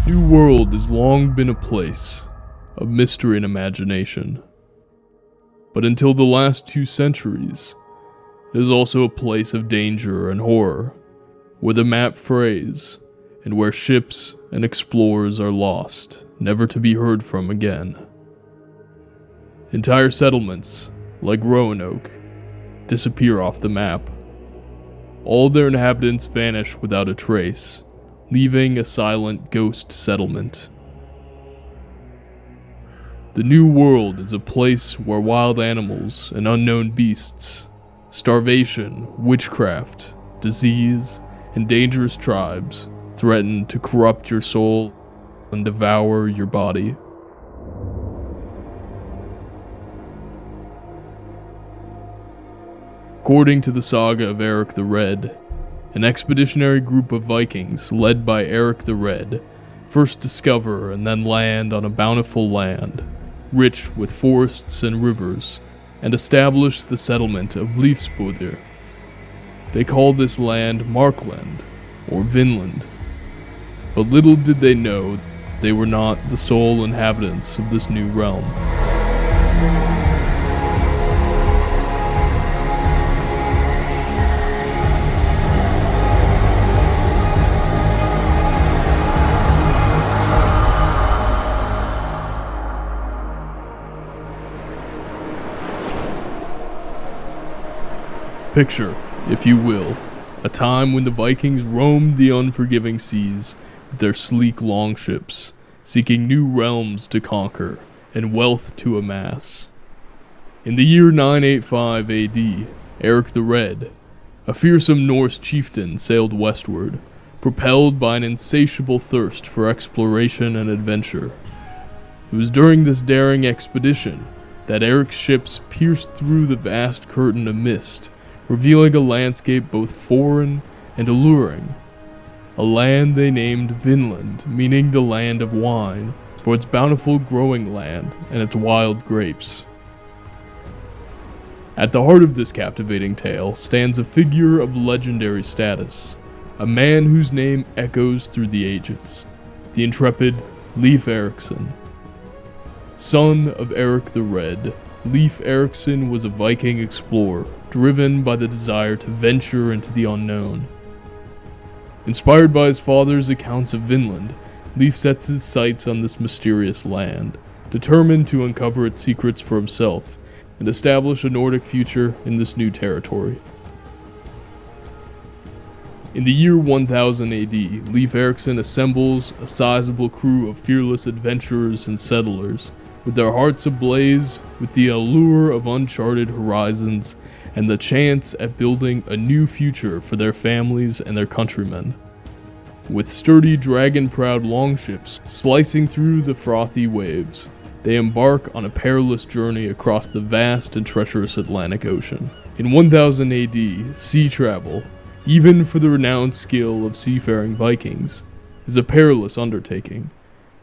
New World has long been a place of mystery and imagination. But until the last 2 centuries, it is also a place of danger and horror, where the map frays, and where ships and explorers are lost, never to be heard from again. Entire settlements, like Roanoke, disappear off the map. All their inhabitants vanish without a trace, leaving a silent ghost settlement. The New World is a place where wild animals and unknown beasts, starvation, witchcraft, disease, and dangerous tribes threaten to corrupt your soul and devour your body. According to the saga of Eric the Red, an expeditionary group of Vikings led by Eric the Red first discover and then land on a bountiful land, rich with forests and rivers, and establish the settlement of Leifsbudir. They call this land Markland, or Vinland, but little did they know they were not the sole inhabitants of this new realm. Picture, if you will, a time when the Vikings roamed the unforgiving seas with their sleek longships, seeking new realms to conquer and wealth to amass. In the year 985 AD, Eric the Red, a fearsome Norse chieftain, sailed westward, propelled by an insatiable thirst for exploration and adventure. It was during this daring expedition that Eric's ships pierced through the vast curtain of mist, revealing a landscape both foreign and alluring. A land they named Vinland, meaning the land of wine, for its bountiful growing land and its wild grapes. At the heart of this captivating tale stands a figure of legendary status, a man whose name echoes through the ages, the intrepid Leif Erickson. Son of Eric the Red, Leif Erickson was a Viking explorer, driven by the desire to venture into the unknown. Inspired by his father's accounts of Vinland, Leif sets his sights on this mysterious land, determined to uncover its secrets for himself and establish a Nordic future in this new territory. In the year 1000 AD, Leif Erickson assembles a sizable crew of fearless adventurers and settlers, with their hearts ablaze with the allure of uncharted horizons and the chance at building a new future for their families and their countrymen. With sturdy dragon-proud longships slicing through the frothy waves, they embark on a perilous journey across the vast and treacherous Atlantic Ocean. In 1000 AD, sea travel, even for the renowned skill of seafaring Vikings, is a perilous undertaking,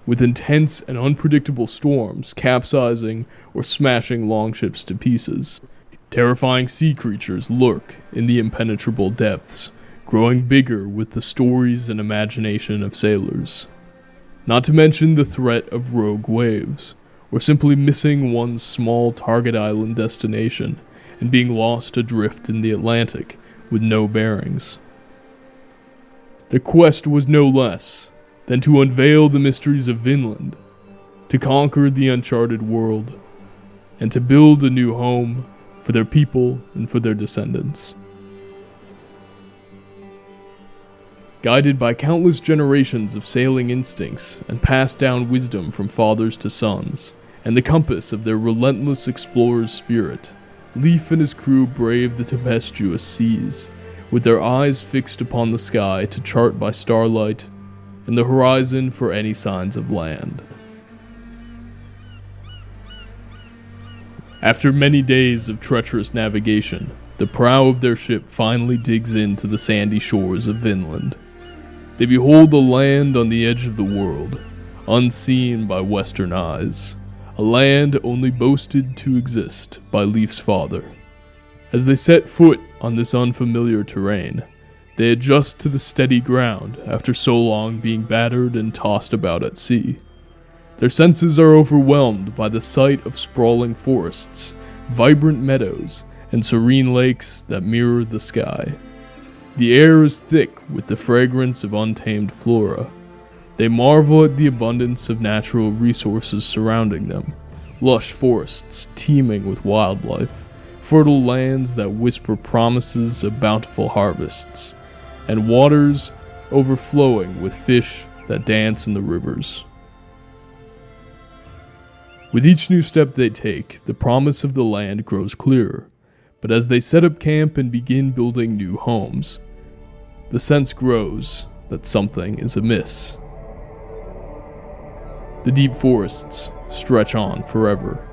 with intense and unpredictable storms capsizing or smashing longships to pieces. Terrifying sea creatures lurk in the impenetrable depths, growing bigger with the stories and imagination of sailors. Not to mention the threat of rogue waves, or simply missing one's small target island destination and being lost adrift in the Atlantic with no bearings. The quest was no less than to unveil the mysteries of Vinland, to conquer the uncharted world, and to build a new home for their people and for their descendants. Guided by countless generations of sailing instincts and passed down wisdom from fathers to sons, and the compass of their relentless explorer's spirit, Leif and his crew braved the tempestuous seas, with their eyes fixed upon the sky to chart by starlight and the horizon for any signs of land. After many days of treacherous navigation, the prow of their ship finally digs into the sandy shores of Vinland. They behold a land on the edge of the world, unseen by Western eyes, a land only boasted to exist by Leif's father. As they set foot on this unfamiliar terrain, They adjust to the steady ground after so long being battered and tossed about at sea. Their senses are overwhelmed by the sight of sprawling forests, vibrant meadows, and serene lakes that mirror the sky. The air is thick with the fragrance of untamed flora. They marvel at the abundance of natural resources surrounding them, lush forests teeming with wildlife, fertile lands that whisper promises of bountiful harvests, and waters overflowing with fish that dance in the rivers. With each new step they take, the promise of the land grows clearer, but as they set up camp and begin building new homes, the sense grows that something is amiss. The deep forests stretch on forever.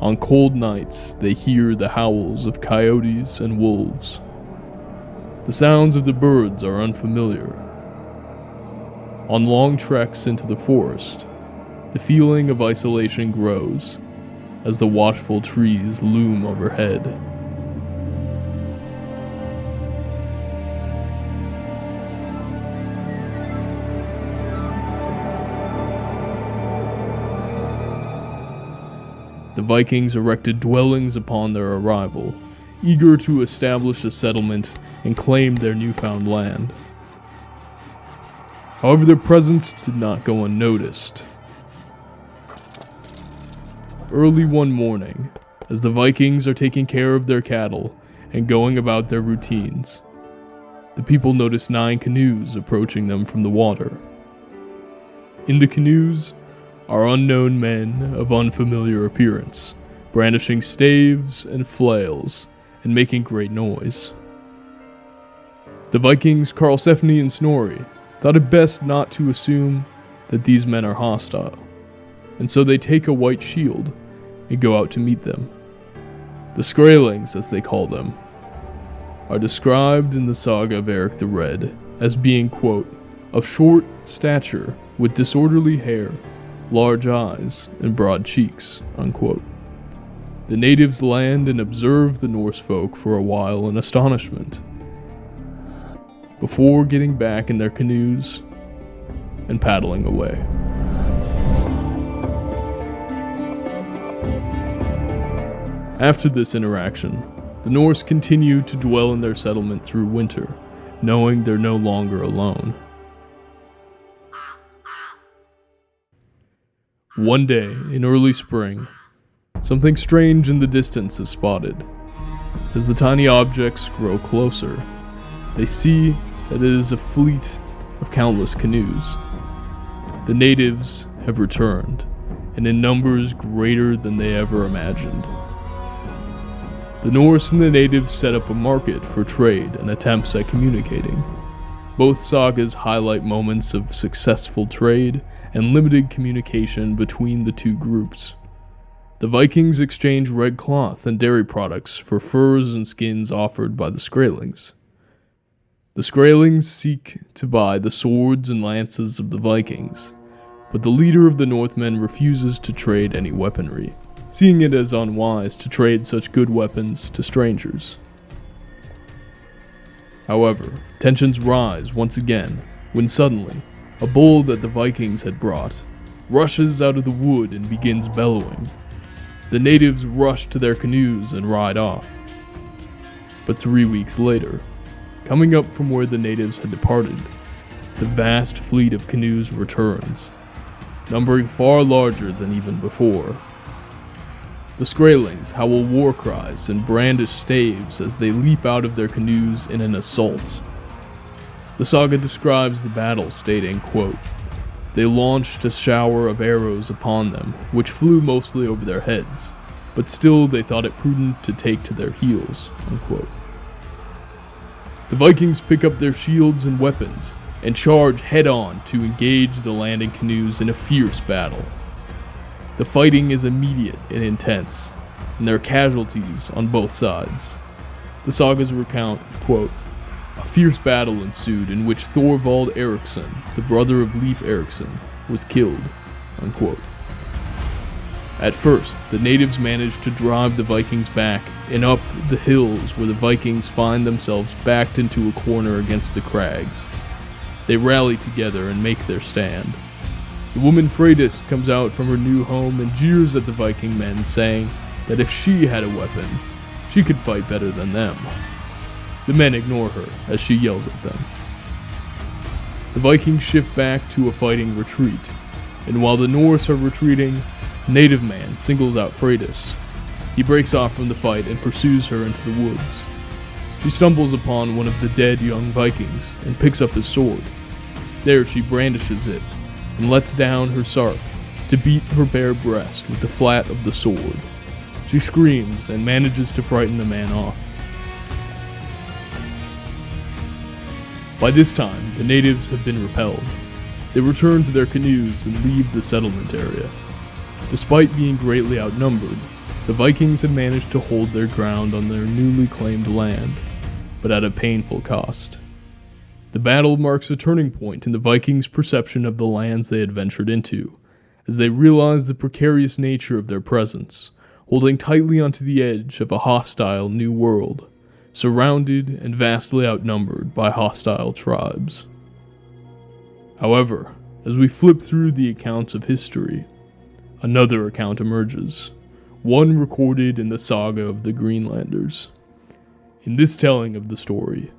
On cold nights, they hear the howls of coyotes and wolves. The sounds of the birds are unfamiliar. On long treks into the forest, the feeling of isolation grows as the watchful trees loom overhead. The Vikings erected dwellings upon their arrival, eager to establish a settlement and claim their newfound land. However, their presence did not go unnoticed. Early one morning, as the Vikings are taking care of their cattle and going about their routines, the people notice 9 canoes approaching them from the water. In the canoes are unknown men of unfamiliar appearance, brandishing staves and flails and making great noise. The Vikings, Karlsefni and Snorri, thought it best not to assume that these men are hostile, and so they take a white shield and go out to meet them. The Skraelings, as they call them, are described in the saga of Eric the Red as being, quote, of short stature with disorderly hair, large eyes, and broad cheeks, unquote. The natives land and observe the Norse folk for a while in astonishment, before getting back in their canoes and paddling away. After this interaction, the Norse continue to dwell in their settlement through winter, knowing they're no longer alone. One day, in early spring, something strange in the distance is spotted. As the tiny objects grow closer, they see that it is a fleet of countless canoes. The natives have returned, and in numbers greater than they ever imagined. The Norse and the natives set up a market for trade and attempts at communicating. Both sagas highlight moments of successful trade and limited communication between the two groups. The Vikings exchange red cloth and dairy products for furs and skins offered by the Skraelings. The Skraelings seek to buy the swords and lances of the Vikings, but the leader of the Northmen refuses to trade any weaponry, seeing it as unwise to trade such good weapons to strangers. However, tensions rise once again when suddenly, a bull that the Vikings had brought rushes out of the wood and begins bellowing. The natives rush to their canoes and ride off. But 3 weeks later, coming up from where the natives had departed, the vast fleet of canoes returns, numbering far larger than even before. The Skraelings howl war cries and brandish staves as they leap out of their canoes in an assault. The saga describes the battle, stating, quote, "They launched a shower of arrows upon them, which flew mostly over their heads, but still they thought it prudent to take to their heels," unquote. The Vikings pick up their shields and weapons and charge head-on to engage the landing canoes in a fierce battle. The fighting is immediate and intense, and there are casualties on both sides. The sagas recount, quote, "A fierce battle ensued in which Thorvald Erickson, the brother of Leif Erickson, was killed," unquote. At first, the natives managed to drive the Vikings back and up the hills, where the Vikings find themselves backed into a corner against the crags. They rally together and make their stand. The woman Freydis comes out from her new home and jeers at the Viking men, saying that if she had a weapon, she could fight better than them. The men ignore her as she yells at them. The Vikings shift back to a fighting retreat, and while the Norse are retreating, a native man singles out Freydis. He breaks off from the fight and pursues her into the woods. She stumbles upon one of the dead young Vikings and picks up his sword. There she brandishes it and lets down her sark to beat her bare breast with the flat of the sword. She screams and manages to frighten the man off. By this time, the natives have been repelled. They return to their canoes and leave the settlement area. Despite being greatly outnumbered, the Vikings had managed to hold their ground on their newly claimed land, but at a painful cost. The battle marks a turning point in the Vikings' perception of the lands they had ventured into, as they realized the precarious nature of their presence, holding tightly onto the edge of a hostile new world, surrounded and vastly outnumbered by hostile tribes. However, as we flip through the accounts of history, another account emerges, one recorded in the saga of the Greenlanders. In this telling of the story,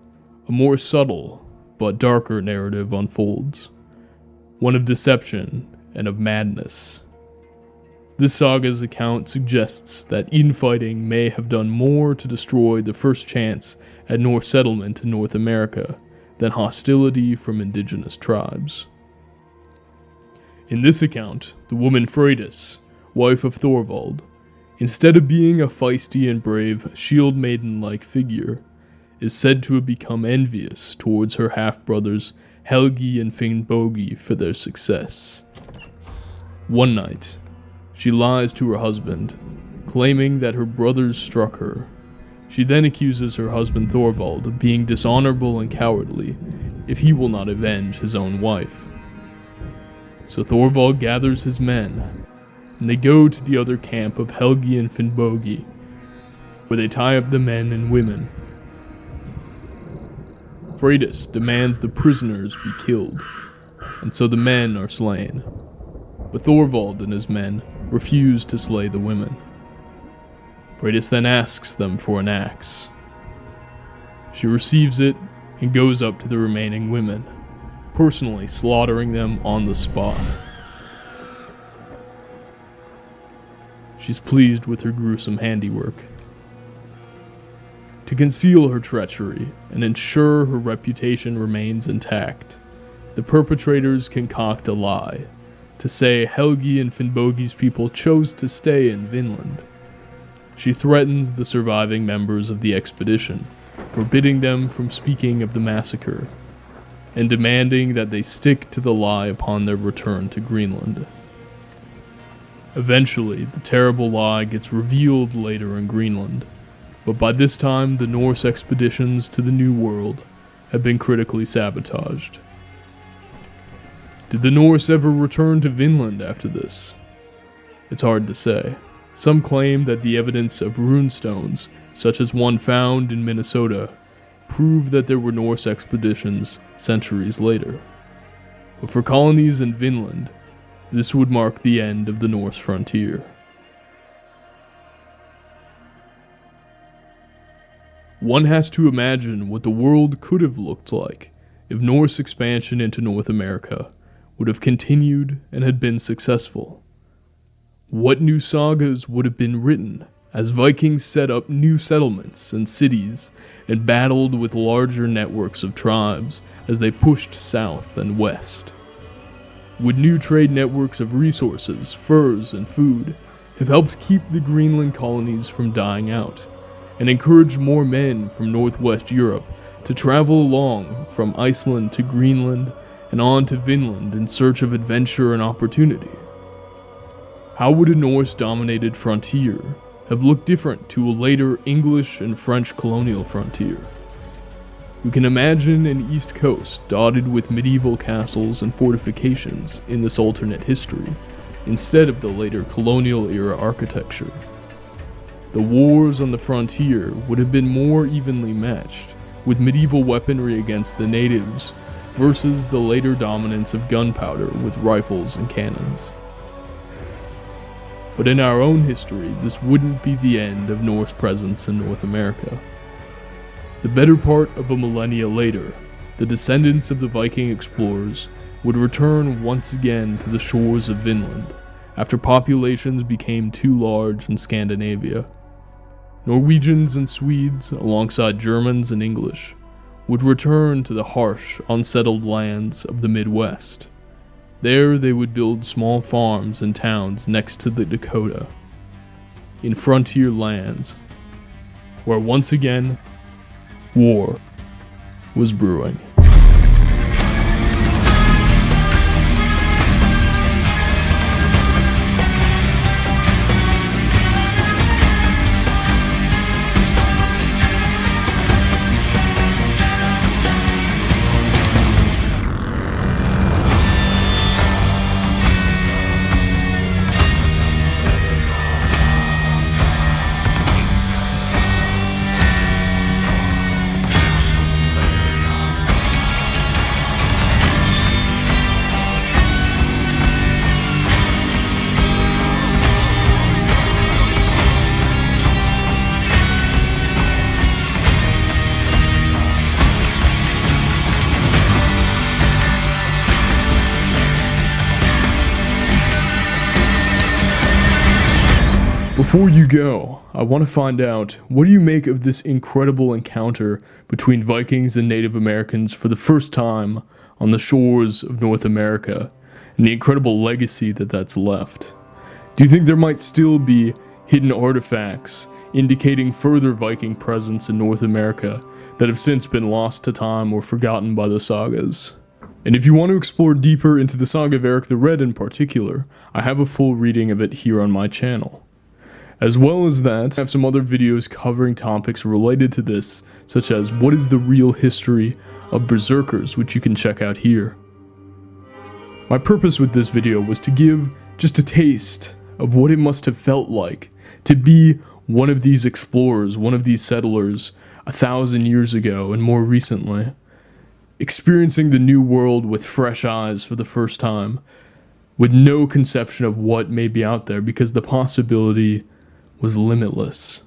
a more subtle but darker narrative unfolds, one of deception and of madness. This saga's account suggests that infighting may have done more to destroy the first chance at Norse settlement in North America than hostility from indigenous tribes. In this account, the woman Freydis, wife of Thorvald, instead of being a feisty and brave shield maiden-like figure, is said to have become envious towards her half-brothers Helgi and Finnbogi for their success. One night, she lies to her husband, claiming that her brothers struck her. She then accuses her husband Thorvald of being dishonorable and cowardly if he will not avenge his own wife. So Thorvald gathers his men, and they go to the other camp of Helgi and Finnbogi, where they tie up the men and women. Freydis demands the prisoners be killed, and so the men are slain. But Thorvald and his men refuse to slay the women. Freydis then asks them for an axe. She receives it and goes up to the remaining women, personally slaughtering them on the spot. She's pleased with her gruesome handiwork. To conceal her treachery and ensure her reputation remains intact, the perpetrators concoct a lie to say Helgi and Finnbogi's people chose to stay in Vinland. She threatens the surviving members of the expedition, forbidding them from speaking of the massacre, and demanding that they stick to the lie upon their return to Greenland. Eventually, the terrible lie gets revealed later in Greenland, but by this time the Norse expeditions to the New World have been critically sabotaged. Did the Norse ever return to Vinland after this? It's hard to say. Some claim that the evidence of runestones, such as one found in Minnesota, prove that there were Norse expeditions centuries later. But for colonies in Vinland, this would mark the end of the Norse frontier. One has to imagine what the world could have looked like if Norse expansion into North America would have continued and had been successful. What new sagas would have been written as Vikings set up new settlements and cities and battled with larger networks of tribes as they pushed south and west? Would new trade networks of resources, furs, and food have helped keep the Greenland colonies from dying out, and encouraged more men from Northwest Europe to travel along from Iceland to Greenland and on to Vinland in search of adventure and opportunity? How would a Norse-dominated frontier have looked different to a later English and French colonial frontier? We can imagine an East Coast dotted with medieval castles and fortifications in this alternate history, instead of the later colonial era architecture. The wars on the frontier would have been more evenly matched, with medieval weaponry against the natives versus the later dominance of gunpowder with rifles and cannons. But in our own history, this wouldn't be the end of Norse presence in North America. The better part of a millennia later, the descendants of the Viking explorers would return once again to the shores of Vinland after populations became too large in Scandinavia. Norwegians and Swedes, alongside Germans and English, would return to the harsh, unsettled lands of the Midwest. There they would build small farms and towns next to the Dakota, in frontier lands, where once again, war was brewing. Before you go, I want to find out, what do you make of this incredible encounter between Vikings and Native Americans for the first time on the shores of North America, and the incredible legacy that that's left? Do you think there might still be hidden artifacts indicating further Viking presence in North America that have since been lost to time or forgotten by the sagas? And if you want to explore deeper into the saga of Eric the Red in particular, I have a full reading of it here on my channel. As well as that, I have some other videos covering topics related to this, such as what is the real history of berserkers, which you can check out here. My purpose with this video was to give just a taste of what it must have felt like to be one of these explorers, one of these settlers 1,000 years ago and more recently, experiencing the new world with fresh eyes for the first time, with no conception of what may be out there because the possibility was limitless.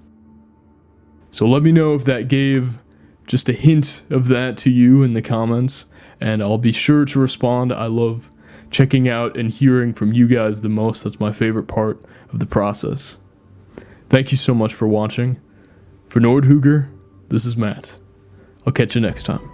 So let me know if that gave just a hint of that to you in the comments, and I'll be sure to respond. I love checking out and hearing from you guys the most. That's my favorite part of the process. Thank you so much for watching. For Nordhuger, this is Matt. I'll catch you next time.